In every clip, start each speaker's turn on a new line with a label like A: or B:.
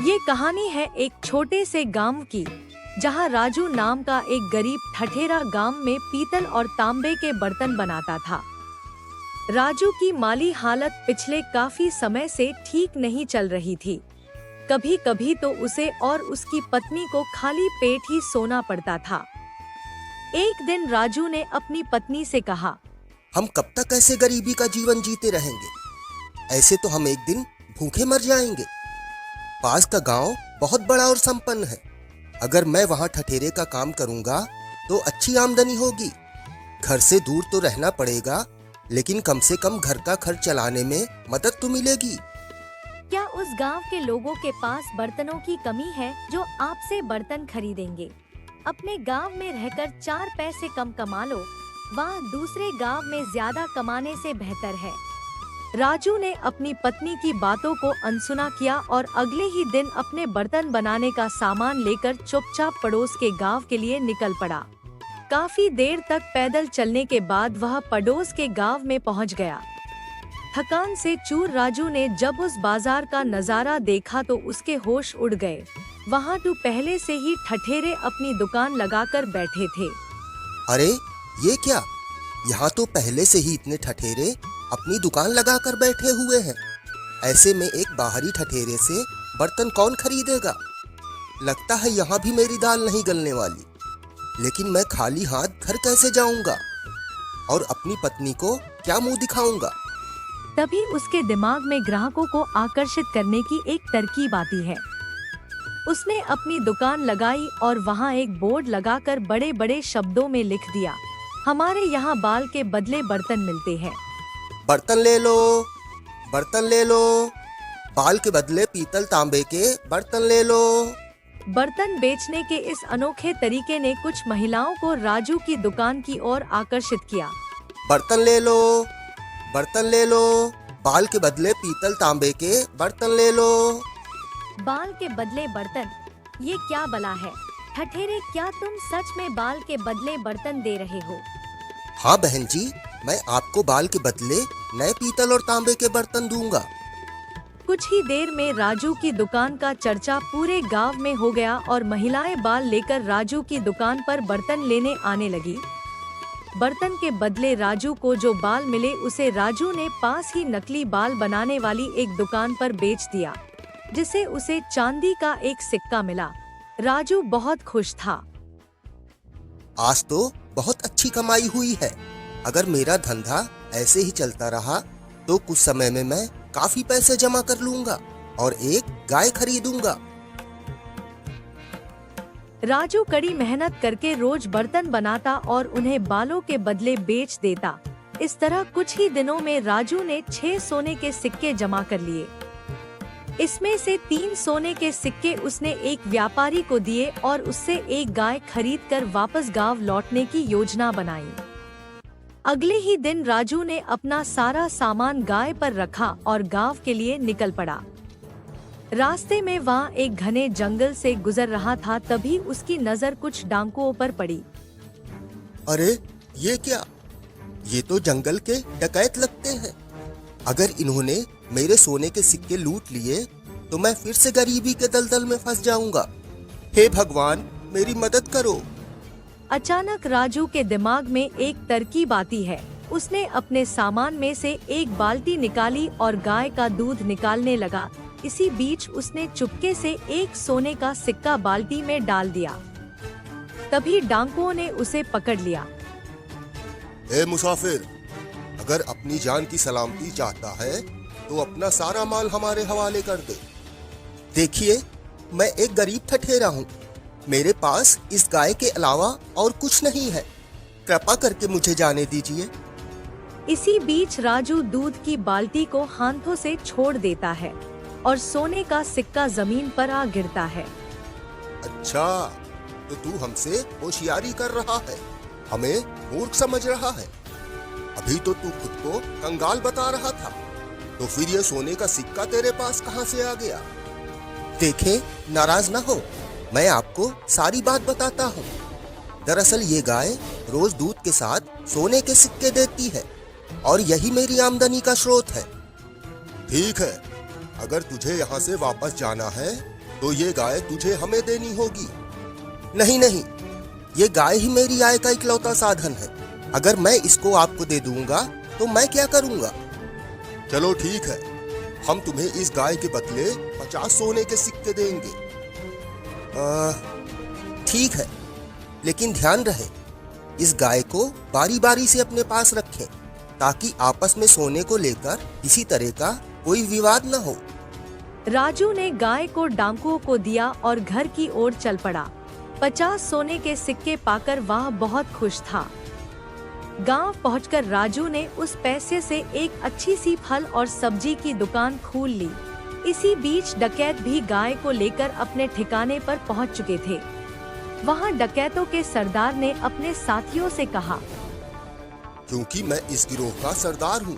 A: ये कहानी है एक छोटे से गांव की, जहां राजू नाम का एक गरीब ठठेरा गांव में पीतल और तांबे के बर्तन बनाता था। राजू की माली हालत पिछले काफी समय से ठीक नहीं चल रही थी। कभी कभी तो उसे और उसकी पत्नी को खाली पेट ही सोना पड़ता था। एक दिन राजू ने अपनी पत्नी से कहा,
B: हम कब तक ऐसे गरीबी का जीवन जीते रहेंगे? ऐसे तो हम एक दिन भूखे मर जाएंगे। पास का गांव बहुत बड़ा और संपन्न है। अगर मैं वहां ठठेरे का काम करूंगा तो अच्छी आमदनी होगी। घर से दूर तो रहना पड़ेगा, लेकिन कम से कम घर का खर्च चलाने में मदद तो मिलेगी।
A: क्या उस गांव के लोगों के पास बर्तनों की कमी है जो आपसे बर्तन खरीदेंगे? अपने गांव में रहकर 4 पैसे कम कमा लो, वह दूसरे गांव में ज्यादा कमाने से बेहतर है। राजू ने अपनी पत्नी की बातों को अनसुना किया और अगले ही दिन अपने बर्तन बनाने का सामान लेकर चुपचाप पड़ोस के गांव के लिए निकल पड़ा। काफी देर तक पैदल चलने के बाद वह पड़ोस के गांव में पहुंच गया। थकान से चूर राजू ने जब उस बाजार का नजारा देखा तो उसके होश उड़ गए। वहां तो पहले से ही ठठेरे अपनी दुकान लगाकर बैठे थे।
B: अरे ये क्या? यहाँ तो पहले से ही इतने ठठेरे अपनी दुकान लगाकर बैठे हुए हैं। ऐसे में एक बाहरी ठठेरे से बर्तन कौन खरीदेगा? लगता है यहाँ भी मेरी दाल नहीं गलने वाली। लेकिन मैं खाली हाथ घर कैसे जाऊंगा और अपनी पत्नी को क्या मुंह दिखाऊंगा?
A: तभी उसके दिमाग में ग्राहकों को आकर्षित करने की एक तरकीब आती है। उसने अपनी दुकान लगाई और वहाँ एक बोर्ड लगाकर बड़े बड़े शब्दों में लिख दिया, हमारे यहाँ बाल के बदले बर्तन मिलते हैं।
B: बर्तन ले लो, बर्तन ले लो, बाल के बदले पीतल तांबे के बर्तन ले लो।
A: बर्तन बेचने के इस अनोखे तरीके ने कुछ महिलाओं को राजू की दुकान की ओर आकर्षित किया।
B: बर्तन ले लो, बर्तन ले लो, बाल के बदले पीतल तांबे के बर्तन ले लो।
A: बाल के बदले बर्तन, ये क्या बला है? ठठेरे, क्या तुम सच में बाल के बदले बर्तन दे रहे हो?
B: हाँ बहन जी, मैं आपको बाल के बदले नए पीतल और तांबे के बर्तन दूंगा।
A: कुछ ही देर में राजू की दुकान का चर्चा पूरे गांव में हो गया और महिलाएं बाल लेकर राजू की दुकान पर बर्तन लेने आने लगी। बर्तन के बदले राजू को जो बाल मिले उसे राजू ने पास ही नकली बाल बनाने वाली एक दुकान पर बेच दिया, जिसे उसे चांदी का एक सिक्का मिला। राजू बहुत खुश था।
B: आज तो बहुत अच्छी कमाई हुई है। अगर मेरा धंधा ऐसे ही चलता रहा तो कुछ समय में मैं काफी पैसे जमा कर लूंगा और एक गाय खरीदूंगा।
A: राजू कड़ी मेहनत करके रोज बर्तन बनाता और उन्हें बालों के बदले बेच देता। इस तरह कुछ ही दिनों में राजू ने 6 सोने के सिक्के जमा कर लिए। इसमें से 3 सोने के सिक्के उसने एक व्यापारी को दिए और उससे एक गाय खरीदकर वापस गांव लौटने की योजना बनाई। अगले ही दिन राजू ने अपना सारा सामान गाय पर रखा और गांव के लिए निकल पड़ा। रास्ते में वहाँ एक घने जंगल से गुजर रहा था, तभी उसकी नजर कुछ डाकुओं पर पड़ी।
B: अरे ये क्या? ये तो जंगल के डकैत लगते हैं। अगर इन्होंने मेरे सोने के सिक्के लूट लिए तो मैं फिर से गरीबी के दलदल में फंस जाऊंगा। हे भगवान, मेरी मदद करो।
A: अचानक राजू के दिमाग में एक तरकीब आती है। उसने अपने सामान में से एक बाल्टी निकाली और गाय का दूध निकालने लगा। इसी बीच उसने चुपके से एक सोने का सिक्का बाल्टी में डाल दिया। तभी डाकुओं ने उसे पकड़ लिया।
B: हे मुसाफिर, अगर अपनी जान की सलामती चाहता है तो अपना सारा माल हमारे हवाले कर दे। देखिए, मैं एक गरीब ठठेरा हूँ। मेरे पास इस गाय के अलावा और कुछ नहीं है। कृपा करके मुझे जाने दीजिए।
A: इसी बीच राजू दूध की बाल्टी को हाथों से छोड़ देता है और सोने का सिक्का जमीन पर आ गिरता है।
B: अच्छा, तो तू हमसे होशियारी कर रहा है, हमें मूर्ख समझ रहा है। अभी तो तू खुद को कंगाल बता रहा था, तो फिर ये सोने का सिक्का तेरे पास कहां से आ गया? देखें, नाराज ना हो, मैं आपको सारी बात बताता हूँ। दरअसल ये गाय रोज दूध के साथ सोने के सिक्के देती है और यही मेरी आमदनी का स्रोत है। ठीक है, अगर तुझे यहाँ से वापस जाना है तो ये गाय तुझे हमें देनी होगी। नहीं नहीं, ये गाय ही मेरी आय का इकलौता साधन है। अगर मैं इसको आपको दे दूंगा तो मैं क्या करूंगा? चलो ठीक है, हम तुम्हें इस गाय के बदले 50 सोने के सिक्के देंगे। ठीक है, लेकिन ध्यान रहे इस गाय को बारी बारी से अपने पास रखें ताकि आपस में सोने को लेकर किसी तरह का कोई विवाद न हो।
A: राजू ने गाय को डाकुओं को दिया और घर की ओर चल पड़ा। 50 सोने के सिक्के पाकर वह बहुत खुश था। गांव पहुंचकर राजू ने उस पैसे से एक अच्छी सी फल और सब्जी की दुकान खोल ली। इसी बीच डकैत भी गाय को लेकर अपने ठिकाने पर पहुंच चुके थे। वहां डकैतों के सरदार ने अपने साथियों से कहा,
B: क्योंकि मैं इस गिरोह का सरदार हूँ,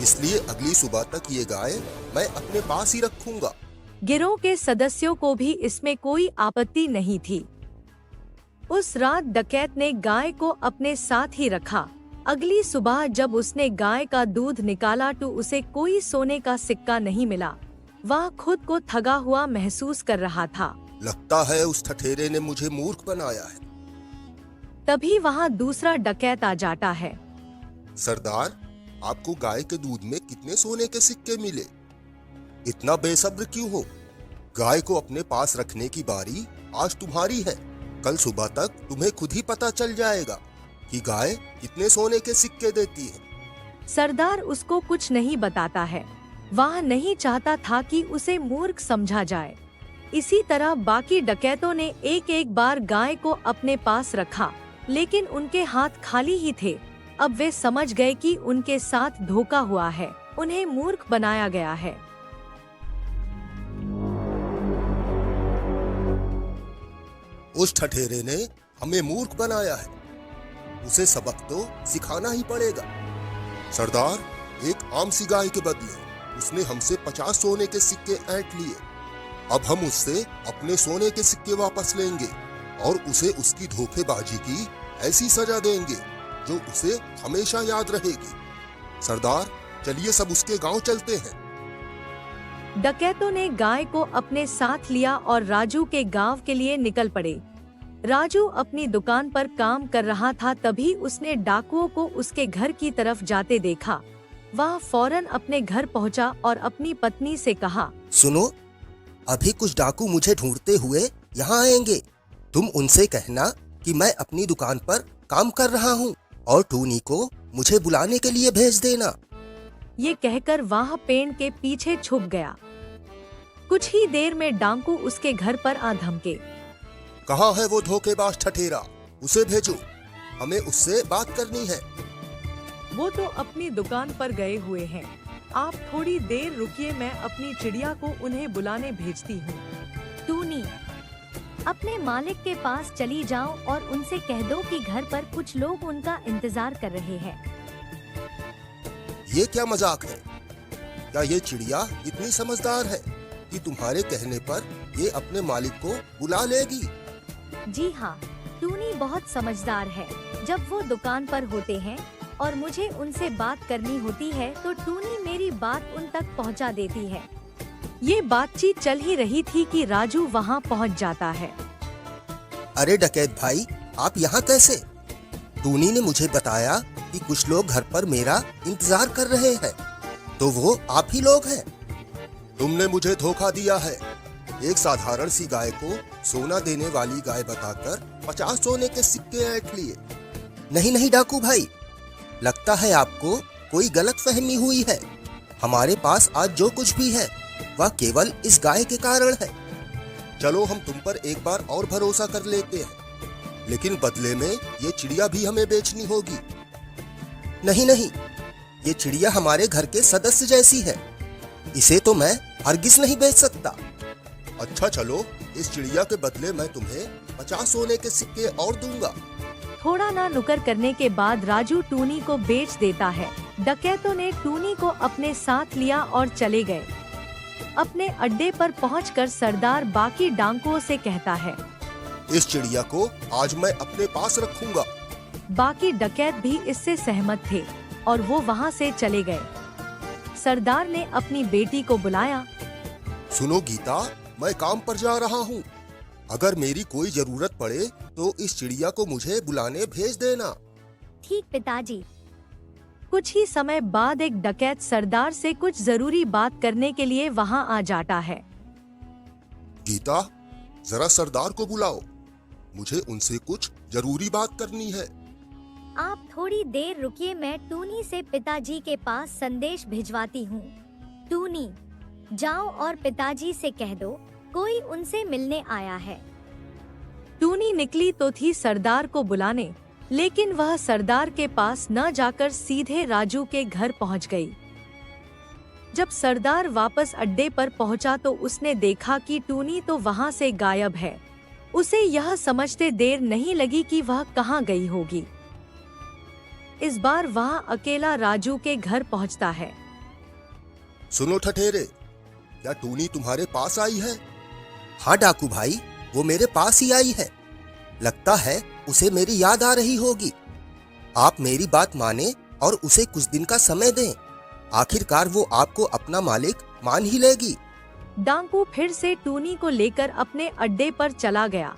B: इसलिए अगली सुबह तक ये गाय मैं अपने पास ही रखूंगा।
A: गिरोह के सदस्यों को भी इसमें कोई आपत्ति नहीं थी। उस रात डकैत ने गाय को अपने साथ ही रखा। अगली सुबह जब उसने गाय का दूध निकाला तो उसे कोई सोने का सिक्का नहीं मिला। वह खुद को ठगा हुआ महसूस कर रहा था।
B: लगता है उस ठठेरे ने मुझे मूर्ख बनाया है।
A: तभी वहाँ दूसरा डकैत आ जाता है।
B: सरदार, आपको गाय के दूध में कितने सोने के सिक्के मिले? इतना बेसब्र क्यों हो? गाय को अपने पास रखने की बारी आज तुम्हारी है। कल सुबह तक तुम्हें खुद ही पता चल जाएगा कि गाय कितने सोने के सिक्के देती है।
A: सरदार उसको कुछ नहीं बताता है। वह नहीं चाहता था कि उसे मूर्ख समझा जाए। इसी तरह बाकी डकैतों ने एक एक बार गाय को अपने पास रखा, लेकिन उनके हाथ खाली ही थे। अब वे समझ गए कि उनके साथ धोखा हुआ है, उन्हें मूर्ख बनाया गया है।
B: उस ठठेरे ने हमें मूर्ख बनाया है, उसे सबक तो सिखाना ही पड़ेगा। सरदार, एक आम सी गाय के बदले उसने हमसे 50 सोने के सिक्के ऐंठ लिए। अब हम उससे अपने सोने के सिक्के वापस लेंगे और उसे उसकी धोखेबाजी की ऐसी सजा देंगे जो उसे हमेशा याद रहेगी। सरदार, चलिए सब उसके गांव चलते हैं।
A: डकैतों ने गाय को अपने साथ लिया और राजू के गांव के लिए निकल पड़े। राजू अपनी दुकान पर काम कर रहा था, तभी उसने डाकुओं को उसके घर की तरफ जाते देखा। वह फौरन अपने घर पहुंचा और अपनी पत्नी से कहा,
B: सुनो, अभी कुछ डाकू मुझे ढूंढते हुए यहाँ आएंगे। तुम उनसे कहना कि मैं अपनी दुकान पर काम कर रहा हूँ और टूनी को मुझे बुलाने के लिए भेज देना।
A: ये कहकर वह पेड़ के पीछे छुप गया। कुछ ही देर में डाकू उसके घर पर आ धमके।
B: कहाँ है वो धोखेबाज ठठेरा? उसे भेजो, हमें उससे बात करनी है।
A: वो तो अपनी दुकान पर गए हुए हैं। आप थोड़ी देर रुकिए, मैं अपनी चिड़िया को उन्हें बुलाने भेजती हूँ। टूनी, अपने मालिक के पास चली जाओ और उनसे कह दो कि घर पर कुछ लोग उनका इंतजार कर रहे हैं।
B: ये क्या मजाक है? क्या ये चिड़िया इतनी समझदार है कि तुम्हारे कहने पर ये अपने मालिक को बुला लेगी?
A: जी हाँ, टूनी बहुत समझदार है। जब वो दुकान पर होते हैं और मुझे उनसे बात करनी होती है तो टूनी मेरी बात उन तक पहुंचा देती है। ये बातचीत चल ही रही थी कि राजू वहां पहुंच जाता है।
B: अरे डकैत भाई, आप यहाँ कैसे? टूनी ने मुझे बताया कि कुछ लोग घर पर मेरा इंतजार कर रहे हैं। तो वो आप ही लोग हैं? तुमने मुझे धोखा दिया है। एक साधारण सी गाय को सोना देने वाली गाय बताकर 50 सोने के सिक्के ऐंठ लिए। नहीं नहीं डाकू भाई, लगता है आपको कोई गलतफहमी हुई है। हमारे पास आज जो कुछ भी है वह केवल इस गाय के कारण है। चलो हम तुम पर एक बार और भरोसा कर लेते हैं, लेकिन बदले में ये चिड़िया भी हमें बेचनी होगी। नहीं नहीं, ये चिड़िया हमारे घर के सदस्य जैसी है, इसे तो मैं हरगिज नहीं बेच सकता। अच्छा चलो, इस चिड़िया के बदले मैं तुम्हें 50 सोने के सिक्के और दूंगा।
A: थोड़ा ना नुकर करने के बाद राजू टूनी को बेच देता है। डकैतों ने टूनी को अपने साथ लिया और चले गए। अपने अड्डे पर पहुंचकर सरदार बाकी डाकुओं से कहता है,
B: इस चिड़िया को आज मैं अपने पास रखूंगा।
A: बाकी डकैत भी इससे सहमत थे और वो वहां से चले गए। सरदार ने अपनी बेटी को बुलाया।
B: सुनो गीता, मैं काम पर जा रहा हूँ। अगर मेरी कोई जरूरत पड़े तो इस चिड़िया को मुझे बुलाने भेज देना।
A: ठीक पिताजी। कुछ ही समय बाद एक डकैत सरदार से कुछ जरूरी बात करने के लिए वहां आ जाता है।
B: गीता, जरा सरदार को बुलाओ, मुझे उनसे कुछ जरूरी बात करनी है।
A: आप थोड़ी देर रुकिए, मैं टूनी से पिताजी के पास संदेश भिजवाती हूँ। टूनी, जाओ और पिताजी से कह दो कोई उनसे मिलने आया है। टूनी निकली तो थी सरदार को बुलाने, लेकिन वह सरदार के पास न जाकर सीधे राजू के घर पहुंच गई। जब सरदार वापस अड्डे पर पहुंचा तो उसने देखा कि टूनी तो वहां से गायब है। उसे यह समझते देर नहीं लगी कि वह कहां गई होगी। इस बार वह अकेला राजू के घर पहुंचता है।
B: सुनो ठठेरे, क्या टूनी तुम्हारे पास आई है? हाँ डाकू भाई, वो मेरे पास ही आई है। लगता है उसे मेरी याद आ रही होगी। आप मेरी बात माने और उसे कुछ दिन का समय दें। आखिरकार वो आपको अपना मालिक मान ही लेगी।
A: डाकू फिर से टूनी को लेकर अपने अड्डे पर चला गया।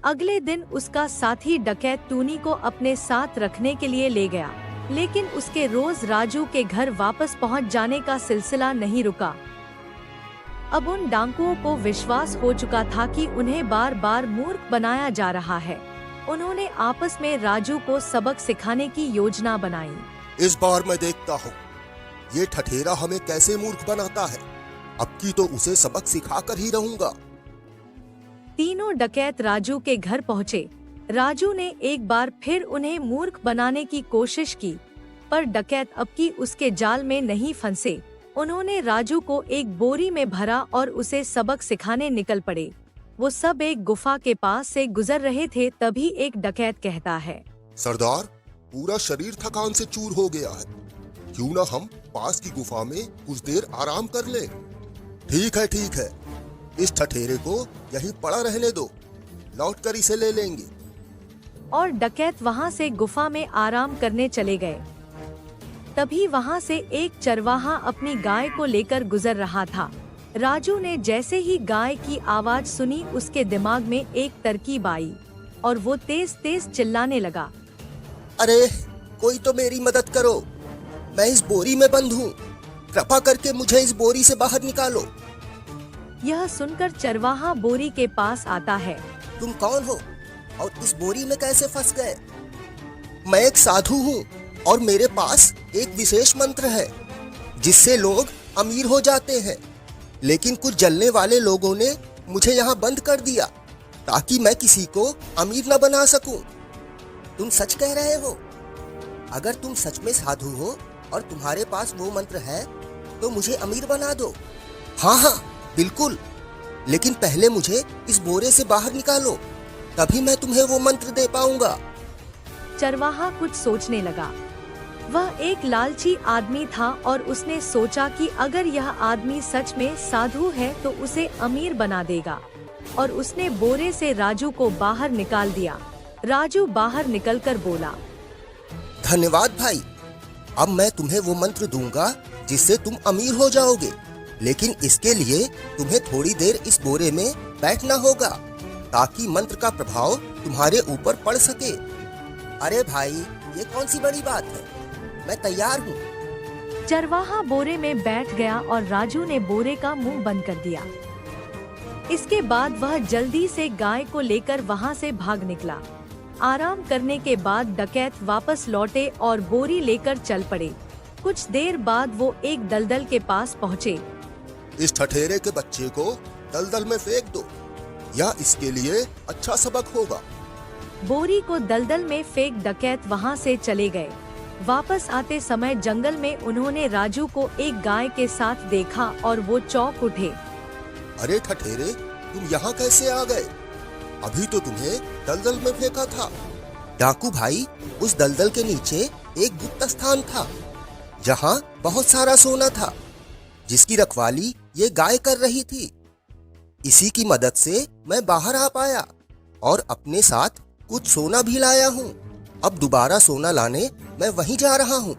A: अगले दिन उसका साथी डकैत टूनी को अपने साथ रखने के लिए ले गया, लेकिन उसके रोज राजू के घर वापस पहुंच जाने का सिलसिला नहीं रुका। अब उन डाकुओं को विश्वास हो चुका था कि उन्हें बार बार मूर्ख बनाया जा रहा है। उन्होंने आपस में राजू को सबक सिखाने की योजना बनाई।
B: इस बार मैं देखता हूँ ये ठठेरा हमें कैसे मूर्ख बनाता है। अब की तो उसे सबक सिखा कर ही रहूंगा।
A: तीनों डकैत राजू के घर पहुँचे। राजू ने एक बार फिर उन्हें मूर्ख बनाने की कोशिश की, पर डकैत अब की उसके जाल में नहीं फंसे। उन्होंने राजू को एक बोरी में भरा और उसे सबक सिखाने निकल पड़े। वो सब एक गुफा के पास से गुजर रहे थे, तभी एक डकैत कहता है,
B: सरदार, पूरा शरीर थकान से चूर हो गया है। क्यों ना हम पास की गुफा में कुछ देर आराम कर लें? ठीक है, इस ठठेरे को यहीं पड़ा रहने दो, लौट कर इसे ले लेंगे।
A: और डकैत वहां से गुफा में आराम करने चले गए। तभी वहां से एक चरवाहा अपनी गाय को लेकर गुजर रहा था। राजू ने जैसे ही गाय की आवाज सुनी, उसके दिमाग में एक तरकीब आई और वो तेज तेज चिल्लाने लगा,
B: अरे कोई तो मेरी मदद करो, मैं इस बोरी में बंद हूँ। कृपा करके मुझे इस बोरी से बाहर निकालो।
A: यह सुनकर चरवाहा बोरी के पास आता है।
B: तुम कौन हो और इस बोरी में कैसे फंस गए? मैं एक साधु हूँ और मेरे पास एक विशेष मंत्र है जिससे लोग अमीर हो जाते हैं, लेकिन कुछ जलने वाले लोगों ने मुझे यहाँ बंद कर दिया ताकि मैं किसी को अमीर न बना सकूं। तुम सच कह रहे हो? अगर तुम सच में साधु हो और तुम्हारे पास वो मंत्र है तो मुझे अमीर बना दो। हाँ, बिल्कुल, लेकिन पहले मुझे इस बोरे से बाहर निकालो, तभी मैं तुम्हें वो मंत्र दे पाऊंगा।
A: चरवाहा कुछ सोचने लगा। वह एक लालची आदमी था और उसने सोचा कि अगर यह आदमी सच में साधु है तो उसे अमीर बना देगा, और उसने बोरे से राजू को बाहर निकाल दिया। राजू बाहर निकलकर बोला,
B: धन्यवाद भाई, अब मैं तुम्हें वो मंत्र दूंगा जिससे तुम अमीर हो जाओगे, लेकिन इसके लिए तुम्हें थोड़ी देर इस बोरे में बैठना होगा ताकि मंत्र का प्रभाव तुम्हारे ऊपर पड़ सके। अरे भाई, ये कौन सी बड़ी बात है, मैं तैयार हूँ।
A: चरवाहा बोरे में बैठ गया और राजू ने बोरे का मुंह बंद कर दिया। इसके बाद वह जल्दी से गाय को लेकर वहां से भाग निकला। आराम करने के बाद डकैत वापस लौटे और बोरी लेकर चल पड़े। कुछ देर बाद वो एक दलदल के पास पहुँचे।
B: इस ठठेरे के बच्चे को दलदल में फेंक दो, यह इसके लिए अच्छा सबक होगा।
A: बोरी को दलदल में फेंक डकैत वहां से चले गए। वापस आते समय जंगल में उन्होंने राजू को एक गाय के साथ देखा और वो चौंक उठे।
B: अरे ठठेरे, तुम यहाँ कैसे आ गए? अभी तो तुम्हें दलदल में फेंका था। डाकू भाई, उस दलदल के नीचे एक गुप्त स्थान था जहाँ बहुत सारा सोना था, जिसकी रखवाली ये गाय कर रही थी। इसी की मदद से मैं बाहर आ पाया और अपने साथ कुछ सोना भी लाया हूँ। अब दोबारा सोना लाने मैं वहीं जा रहा हूँ।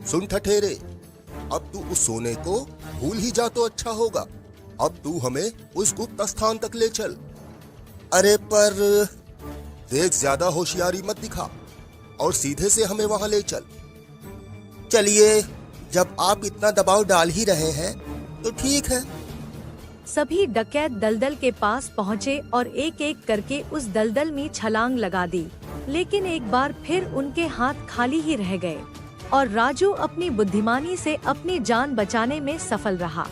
B: सुन ठठेरे, अब तू उस सोने को भूल ही जा तो अच्छा होगा। अब तू हमें उस गुप्त स्थान तक ले चल। अरे पर देख, ज्यादा होशियारी मत दिखा और सीधे से हमें वहां ले चल। चलिए, जब आप इतना दबाव डाल ही रहे हैं तो ठीक है।
A: सभी डकैत दलदल के पास पहुँचे और एक एक करके उस दलदल में छलांग लगा दी, लेकिन एक बार फिर उनके हाथ खाली ही रह गए और राजू अपनी बुद्धिमानी से अपनी जान बचाने में सफल रहा।